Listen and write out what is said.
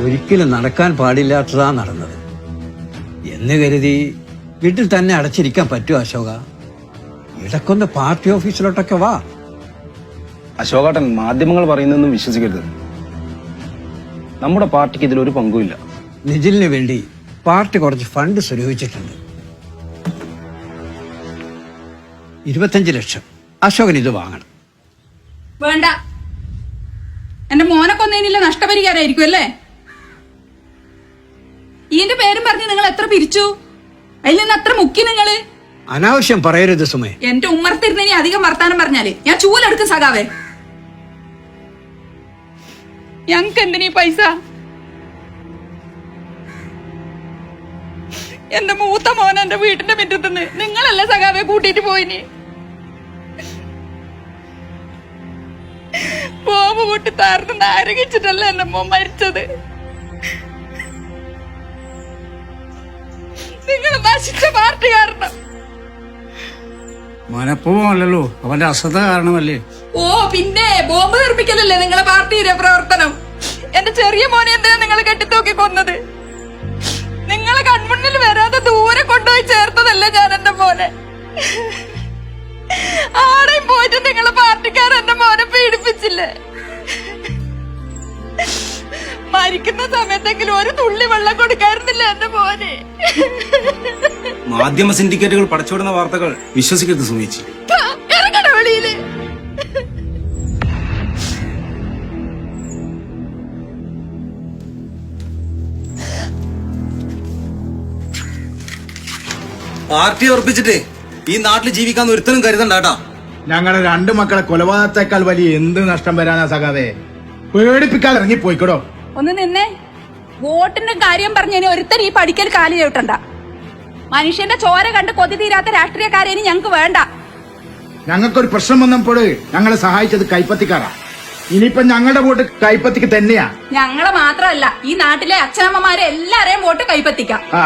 ഒരിക്കലും നടക്കാൻ പാടില്ലാത്തതാ നടന്നത് എന്ന് കരുതി വീട്ടിൽ തന്നെ അടച്ചിരിക്കാൻ പറ്റുമോ അശോക? ഇടക്കൊന്ന് പാർട്ടി ഓഫീസിലോട്ടൊക്കെ വാ. അശോകാട്ടൻ മാധ്യമങ്ങൾ പറയുന്നൊന്നും വിശ്വസിക്കരുത്. നമ്മുടെ പാർട്ടിക്ക് ഇതിലൊരു പങ്കുമില്ല. നിജിലിന് വേണ്ടി പാർട്ടി കുറച്ച് ഫണ്ട് സ്വരൂപിച്ചിട്ടുണ്ട്. 25 ലക്ഷം. അശോകൻ ഇത് വാങ്ങണം. വേണ്ട, എന്റെ മോനെ കൊന്നതിനില്ല നഷ്ടപരിഹാരമായിരിക്കും അല്ലേ? ഇതിന്റെ പേരും പറഞ്ഞ് നിങ്ങൾ എത്ര പിരിച്ചു? അതിൽ നിന്ന് അത്ര മുക്കി നിങ്ങള്. അനാവശ്യം പറയരുത് സുമേ. എന്റെ ഉമ്മർത്തിരുന്നതിന് അധികം വർത്താനം പറഞ്ഞാല് ഞാൻ ചൂലെടുക്കും സഖാവേ. ഞങ്ങക്ക് എന്തിനീ പൈസ? എന്റെ മൂത്ത മോൻ എന്റെ വീട്ടിന്റെ മുറ്റത്തുനിന്ന് നിങ്ങളല്ലേ സഖാവെ കൂട്ടിട്ട് പോയിനി. ബോംബ് പൊട്ടി താർന്ന് നാരകിച്ചിട്ടല്ല എന്റെ മോൻ മരിച്ചത്. നിങ്ങൾ നശിച്ച പാർട്ടി കാരണം. മനപ്പൂർവ്വമല്ലല്ലോ, അവന്റെ അശ്രദ്ധ കാരണമല്ലേ? ഓ പിന്നെ ബോംബ് നിർമ്മിക്കലല്ലേ നിങ്ങളെ പാർട്ടിയുടെ പ്രവർത്തനം? എന്റെ ചെറിയ മോനെ എന്തിനാ നിങ്ങൾ കെട്ടിത്തൂക്കി കൊന്നത്? നിങ്ങളെ കൺമുന്നിൽ വരാതെ ദൂരെ കൊണ്ടുപോയി ചേർത്തതല്ലേ ഞാൻ എന്റെ മോനെ. ആടെയും പോയിട്ട് നിങ്ങളെ പാർട്ടിക്കാർ എന്റെ മോനെ പീഡിപ്പിച്ചില്ലേ? മരിക്കുന്ന സമയത്തെങ്കിലും ഒരു തുള്ളി വെള്ളം കൊടുക്കാറുന്നില്ല എന്റെ മോനെ. മാധ്യമ സിൻഡിക്കേറ്റുകൾ പടച്ചുവിടുന്ന വാർത്തകൾ വിശ്വസിക്കരുത് സുമേച്ചി. ഇറങ്ങണ വെളിയില്. പാർട്ടി ഉറപ്പിച്ചിട്ട് ഈ നാട്ടിൽ ജീവിക്കാൻ ഒരുത്തനും കരുതണ്ടാട്ടാ. ഞങ്ങളുടെ 2 മക്കളെ കൊലപാതകത്തെക്കാൾ വലിയ എന്ത് നഷ്ടം വരാനാ സഖാവേ? പേടിപ്പിക്കാതെ ഇറങ്ങി പോയിക്കോടോ. ഒന്ന് നിന്നെ. വോട്ടിന്റെ കാര്യം പറഞ്ഞതിന് ഒരുത്തൻ ഈ പഠിക്കൽ കാലി ചവിട്ടണ്ട. മനുഷ്യന്റെ ചോര കണ്ട് കൊതി തീരാത്ത രാഷ്ട്രീയക്കാരേന് ഞങ്ങക്ക് വേണ്ട. ഞങ്ങൾക്കൊരു പ്രശ്നം വന്നപ്പോൾ ഞങ്ങളെ സഹായിച്ചത് കൈപ്പത്തിക്കാരാ. ഇനിയിപ്പൊ ഞങ്ങളുടെ വോട്ട് കൈപ്പത്തിക്ക് തന്നെയാ. ഞങ്ങളെ മാത്രമല്ല, ഈ നാട്ടിലെ അച്ഛനമ്മമാരെ എല്ലാരെയും വോട്ട് കൈപ്പത്തിക്കാം. ആ